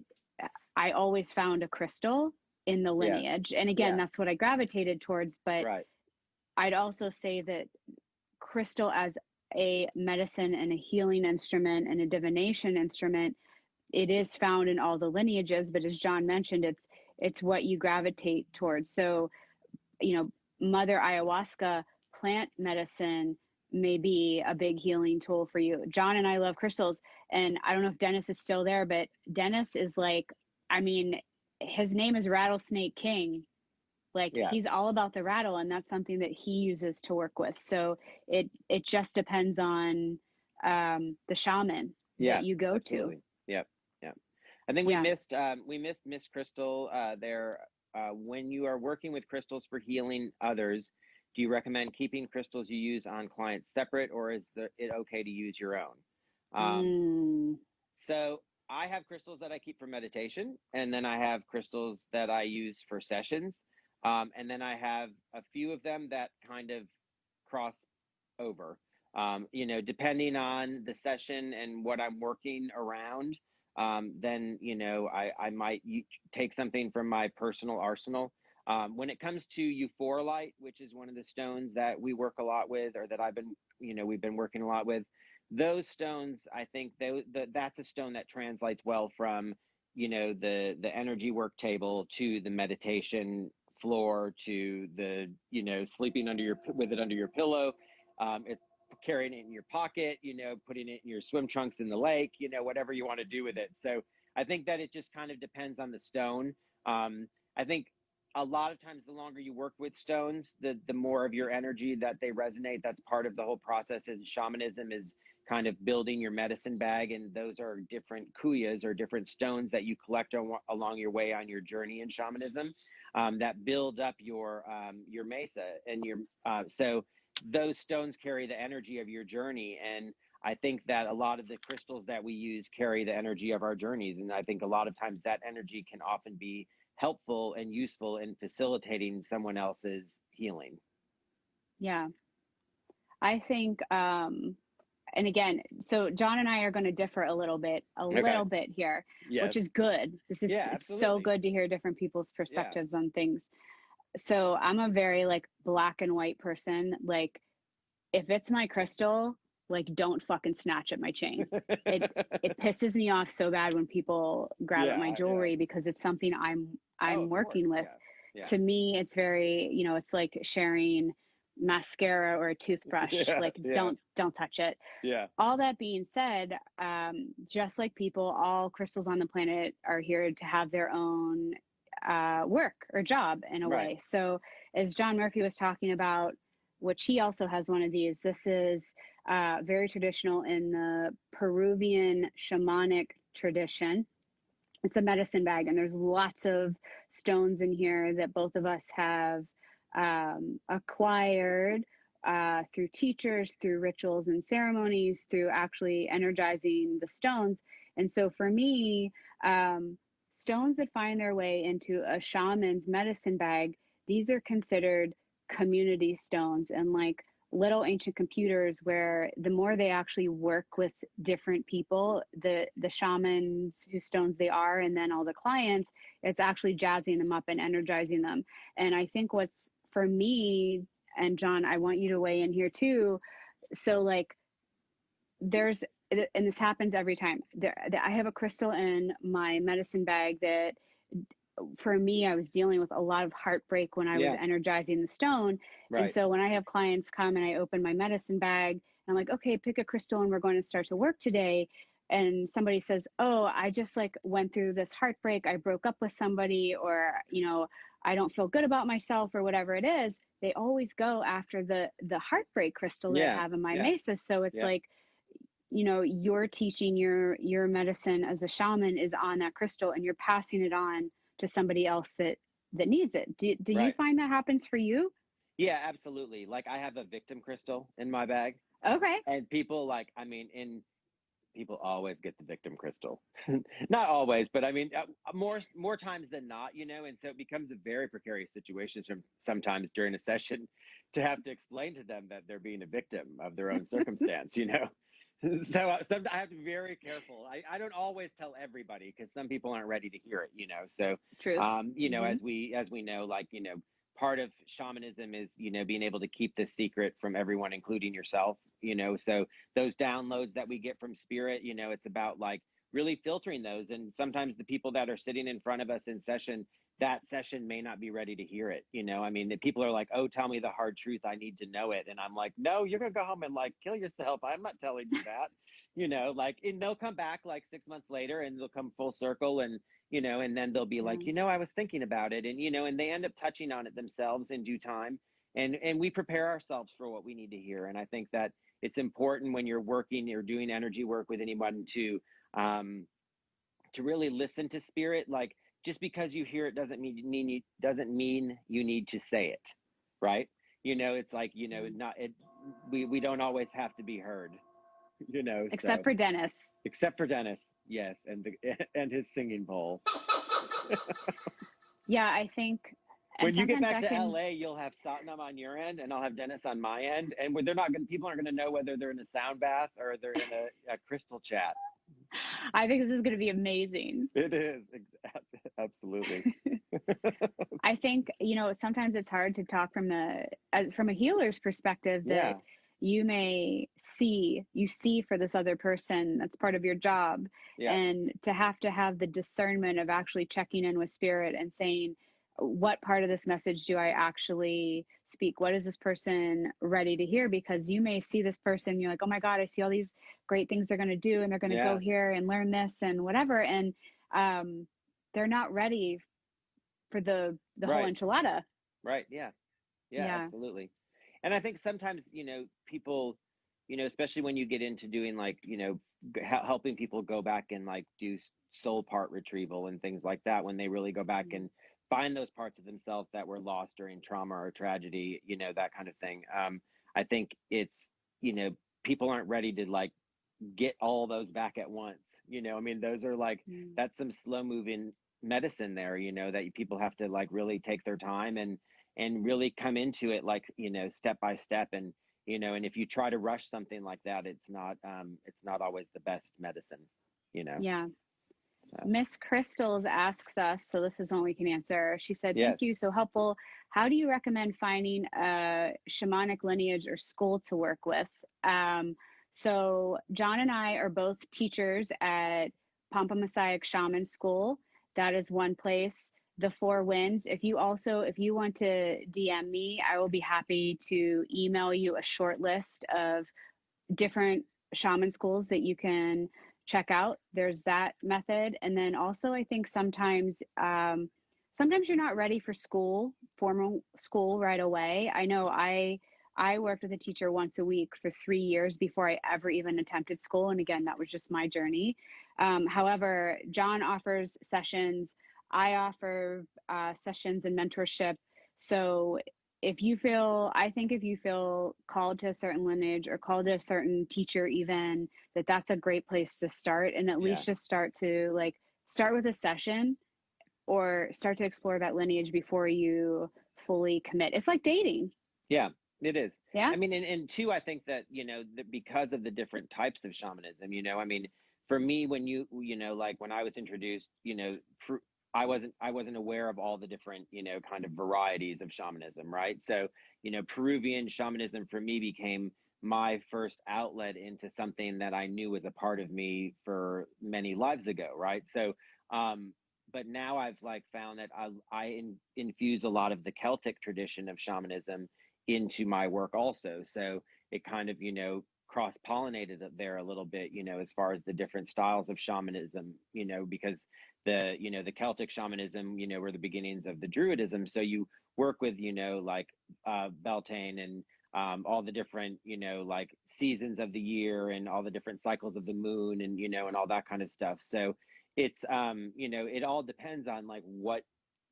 I always found a crystal in the lineage. And again, that's what I gravitated towards. But I'd also say that crystal as a medicine and a healing instrument and a divination instrument, it is found in all the lineages. But as John mentioned, it's what you gravitate towards. So, Mother Ayahuasca plant medicine may be a big healing tool for you. John and I love crystals, and I don't know if Dennis is still there, but Dennis is his name is Rattlesnake King. Like Yeah. he's all about the rattle, and that's something that he uses to work with. So it just depends on the shaman that Yeah, you go to. absolutely. Yep. Yeah. I think Yeah. we missed Miss Crystal there. When you are working with crystals for healing others, do you recommend keeping crystals you use on clients separate, or is it okay to use your own? Um, Mm, so I have crystals that I keep for meditation, and then I have crystals that I use for sessions. And then I have a few of them that kind of cross over. Depending on the session and what I'm working around, then, I might take something from my personal arsenal. When it comes to euphorolite, which is one of the stones that we work a lot with, or that we've been working a lot with, those stones, I think that's a stone that translates well from, the energy work table to the meditation floor to the, sleeping with it under your pillow. It's carrying it in your pocket, putting it in your swim trunks in the lake, whatever you want to do with it. So I think that it just kind of depends on the stone. I think a lot of times the longer you work with stones, the more of your energy that they resonate. That's part of the whole process in shamanism, is kind of building your medicine bag. And those are different kuyas, or different stones that you collect along your way on your journey in shamanism, that build up your mesa and so those stones carry the energy of your journey. And I think that a lot of the crystals that we use carry the energy of our journeys. And I think a lot of times that energy can often be helpful and useful in facilitating someone else's healing. yeah. I think, and again, so John and I are going to differ a little bit Okay. here, Yes. which is good. Yeah, It's so absolutely. good to hear different people's Yeah. perspectives on things. So I'm a very like black and white person. Like if it's my crystal, like don't fucking snatch at my chain. It it pisses me off so bad when people grab at my Yeah. Yeah. jewelry because it's something Oh, I'm of course. working with. Yeah. Yeah. To me, it's very, it's like sharing mascara or a toothbrush. Yeah. Like Yeah. don't touch it. Yeah. All that being said, just like people, all crystals on the planet are here to have their own work or job in a Right. way. So, as John Murphy was talking about, which he also has one of these, this is very traditional in the Peruvian shamanic tradition. It's a medicine bag, and there's lots of stones in here that both of us have acquired through teachers, through rituals and ceremonies, through actually energizing the stones. And so for me, stones that find their way into a shaman's medicine bag, these are considered community stones, and like little ancient computers, where the more they actually work with different people, the shamans whose stones they are, and then all the clients, it's actually jazzing them up and energizing them. And I think what's for me, and John, I want you to weigh in here too. So like there's, and this happens every time I have a crystal in my medicine bag that, for me, I was dealing with a lot of heartbreak when I was Yeah. energizing the stone. And Right. so when I have clients come and I open my medicine bag and I'm like, okay, pick a crystal and we're going to start to work today. And somebody says, oh, I just like went through this heartbreak. I broke up with somebody, or, I don't feel good about myself, or whatever it is. They always go after the heartbreak crystal that I Yeah. have in my Yeah. mesa. So it's Yeah. like, you're teaching your medicine as a shaman is on that crystal, and you're passing it on to somebody else that needs it. Do you Right. find that happens for you? Yeah, absolutely. Like I have a victim crystal in my bag, Okay. and people people always get the victim crystal. Not always, but I mean, more times than not, and so it becomes a very precarious situation sometimes during a session to have to explain to them that they're being a victim of their own circumstance. So I have to be very careful. I don't always tell everybody, because some people aren't ready to hear it. So, Truth. Mm-hmm. as we know, like, part of shamanism is, being able to keep this secret from everyone, including yourself, so those downloads that we get from spirit, it's about like really filtering those. And sometimes the people that are sitting in front of us in session, that session may not be ready to hear it. I mean, the people are like, oh, tell me the hard truth. I need to know it. And I'm like, no, you're going to go home and like kill yourself. I'm not telling you that. you know, like, and they'll come back like 6 months later and they'll come full circle, and, you know, and then they'll be Yeah. like, you know, I was thinking about it, and, you know, and they end up touching on it themselves in due time. And we prepare ourselves for what we need to hear. And I think that it's important when you're working or doing energy work with anyone to really listen to spirit. Like, just because you hear it doesn't mean you need to say it, right? You know, it's like, you know, not it. We don't always have to be heard, you know. Except So for Dennis. except for Dennis, yes, and his singing bowl. Yeah, I think, and When you get sometimes back that to can, LA, you'll have Satnam on your end, and I'll have Dennis on my end, and they're not going. People aren't going to know whether they're in a sound bath or they're in a crystal chat. I think this is going to be amazing. It is absolutely. I think, you know, sometimes it's hard to talk from from a healer's perspective that Yeah, you see for this other person. That's part of your job. yeah, And to have the discernment of actually checking in with spirit and saying, what part of this message do I actually speak? What is this person ready to hear? Because you may see this person, you're like, oh my God, I see all these great things they're going to do, and they're going to go yeah. here and learn this and whatever. And they're not ready for the whole Right, enchilada. right. Yeah, yeah, Yeah. absolutely. And I think sometimes, you know, people, you know, especially when you get into doing like, you know, helping people go back and like do soul part retrieval and things like that, when they really go back and find those parts of themselves that were lost during trauma or tragedy, you know, that kind of thing. I think it's, you know, people aren't ready to like get all those back at once. You know, I mean, those are like, Mm. that's some slow moving medicine there, you know, that people have to like really take their time and really come into it, like, you know, step by step. And, you know, and if you try to rush something like that, it's not always the best medicine, you know. Yeah. So, Miss Crystals asks us, so this is one we can answer. She said, thank yes. you, so helpful. How do you recommend finding a shamanic lineage or school to work with? So John and I are both teachers at Pampa Messiah Shaman School. That is one place. The Four Winds. If you want to DM me, I will be happy to email you a short list of different shaman schools that you can check out. There's that method. And then also, I think sometimes you're not ready for formal school right away. I know I worked with a teacher once a week for 3 years before I ever even attempted school. And again, that was just my journey. However, John offers sessions. I offer sessions and mentorship. So if you feel called to a certain lineage or called to a certain teacher, even that's a great place to start, and at Yeah. least just start with a session or start to explore that lineage before you fully commit. It's like dating. Yeah, it is. Yeah. I mean, and two, I think that, you know, that because of the different types of shamanism, you know, I mean, for me, when you know, like when I was introduced, you know, I wasn't aware of all the different, you know, kind of varieties of shamanism, right? So, you know, Peruvian shamanism for me became my first outlet into something that I knew was a part of me for many lives ago, right? So, but now I've like found that infuse a lot of the Celtic tradition of shamanism into my work also. So it kind of, you know, cross pollinated there a little bit, you know, as far as the different styles of shamanism, you know, because you know, the Celtic shamanism, you know, were the beginnings of the Druidism. So you work with, you know, like Beltane and all the different, you know, like seasons of the year and all the different cycles of the moon and, you know, and all that kind of stuff. So it's, you know, it all depends on like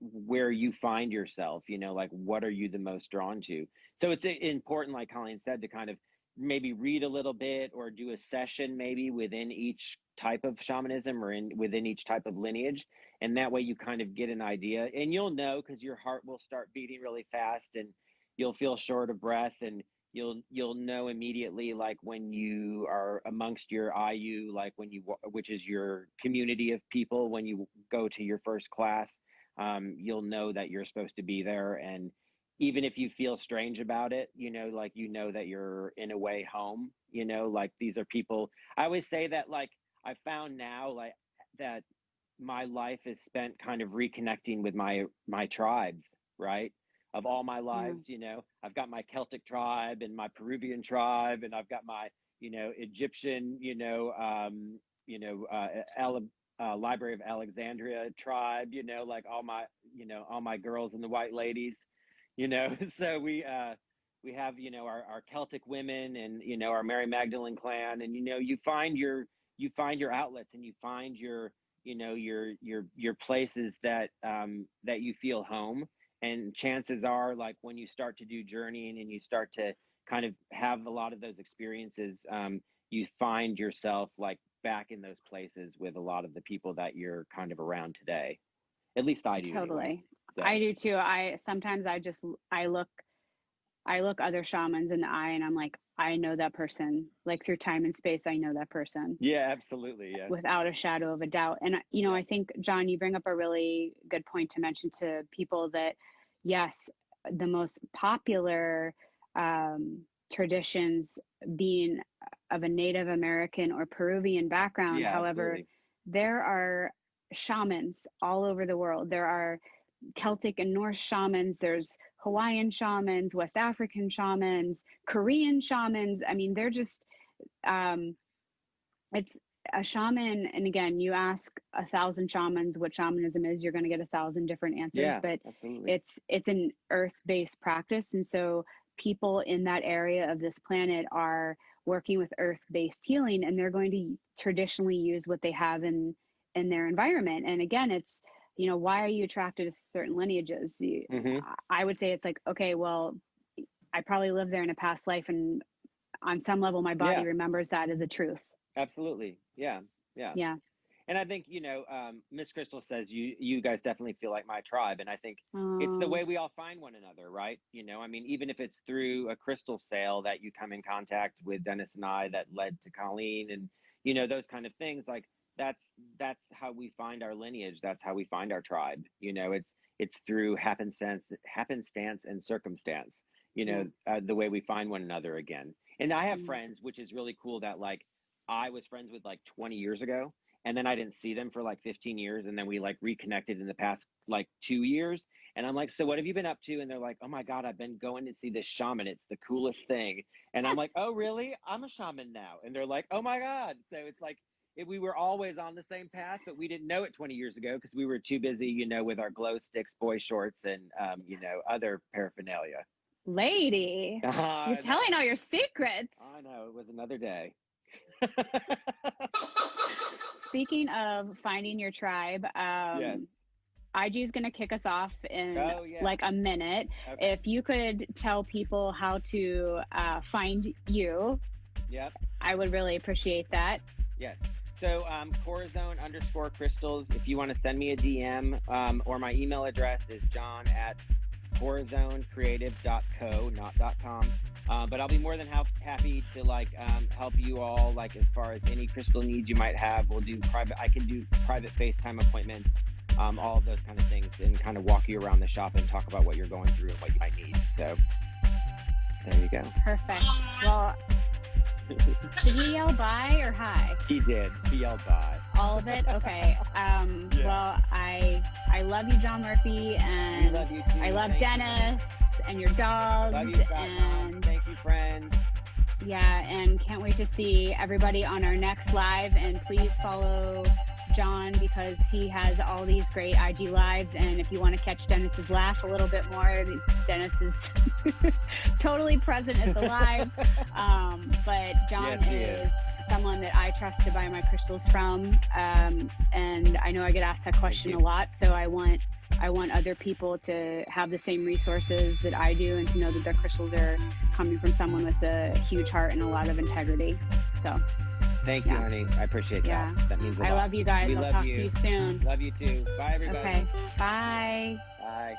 where you find yourself, you know, like what are you the most drawn to. So it's important, like Colleen said, to kind of maybe read a little bit or do a session maybe within each type of shamanism or within each type of lineage, and that way you kind of get an idea, and you'll know because your heart will start beating really fast and you'll feel short of breath, and you'll know immediately, like when you are amongst your IU, like when you, which is your community of people, when you go to your first class, you'll know that you're supposed to be there. And even if you feel strange about it, you know, like, you know, that you're in a way home, you know, like these are people. I always say that, like, I found now, like, that my life is spent kind of reconnecting with my tribes, right? Of all my Yeah. lives, you know, I've got my Celtic tribe and my Peruvian tribe, and I've got my, Egyptian, Library of Alexandria tribe, like all my girls and the white ladies, so we have, our Celtic women and, our Mary Magdalene clan, and, you find your outlets, and you find your places that you feel home. And chances are, like, when you start to do journeying and you start to kind of have a lot of those experiences, you find yourself like back in those places with a lot of the people that you're kind of around today. At least I do. Totally. Anyway. So. I do too. Sometimes I look other shamans in the eye, and I'm like, I know that person, like through time and space. I know that person. Yeah, absolutely. Yeah. Without a shadow of a doubt. And, I think, John, you bring up a really good point to mention to people that, yes, the most popular traditions being of a Native American or Peruvian background. Yeah, however, absolutely. There are shamans all over the world. There are Celtic and Norse shamans, there's Hawaiian shamans, West African shamans, Korean shamans. I mean, they're just, it's a shaman. And again, you ask 1,000 shamans what shamanism is, you're going to get 1,000 different answers, yeah, but absolutely. it's an earth-based practice. And so people in that area of this planet are working with earth-based healing, and they're going to traditionally use what they have in their environment. And again, it's, why are you attracted to certain lineages? I would say it's like, okay, well, I probably lived there in a past life, and on some level, my body remembers that as a truth. Absolutely. Yeah. And I think, Miss Crystal says you guys definitely feel like my tribe. And I think it's the way we all find one another, right? I mean, even if it's through a crystal sale that you come in contact with Dennis and I that led to Colleen and, those kind of things, like that's how we find our lineage. That's how we find our tribe. It's through happenstance and circumstance, the way we find one another again. And I have friends, which is really cool, that like I was friends with like 20 years ago. And then I didn't see them for like 15 years. And then we like reconnected in the past like 2 years. And I'm like, so what have you been up to? And they're like, oh my God, I've been going to see this shaman. It's the coolest thing. And I'm like, oh, really? I'm a shaman now. And they're like, oh my God. So it's like, we were always on the same path, but we didn't know it 20 years ago because we were too busy, with our glow sticks, boy shorts, and, other paraphernalia. Lady, you're telling all your secrets. I know. It was another day. Speaking of finding your tribe, yes. IG is going to kick us off in like a minute. Okay. If you could tell people how to find you, I would really appreciate that. Yes. So Corazon_crystals. If you want to send me a DM, or my email address is john@corazonecreative.co, not .com. But I'll be more than happy to help you all, like as far as any crystal needs you might have. I can do private FaceTime appointments, all of those kind of things, and kind of walk you around the shop and talk about what you're going through and what you might need. So there you go. Perfect. Well, did he yell bye or hi? He did. He yelled bye. All of it? Okay. Well, I love you, John Murphy, and we love you too. I love Dennis and your dogs. Love you, and thank you, friend. Yeah, and can't wait to see everybody on our next live. And please follow John because he has all these great IG lives. And if you want to catch Dennis's laugh a little bit more, Dennis is totally present at the live. But John is someone that I trust to buy my crystals from. And I know I get asked that question a lot. So I want other people to have the same resources that I do, and to know that their crystals are coming from someone with a huge heart and a lot of integrity. So thank you, honey. I appreciate that. That means a lot. I love you guys. I'll talk to you soon. Love you too. Bye, everybody. Okay. Bye. Bye.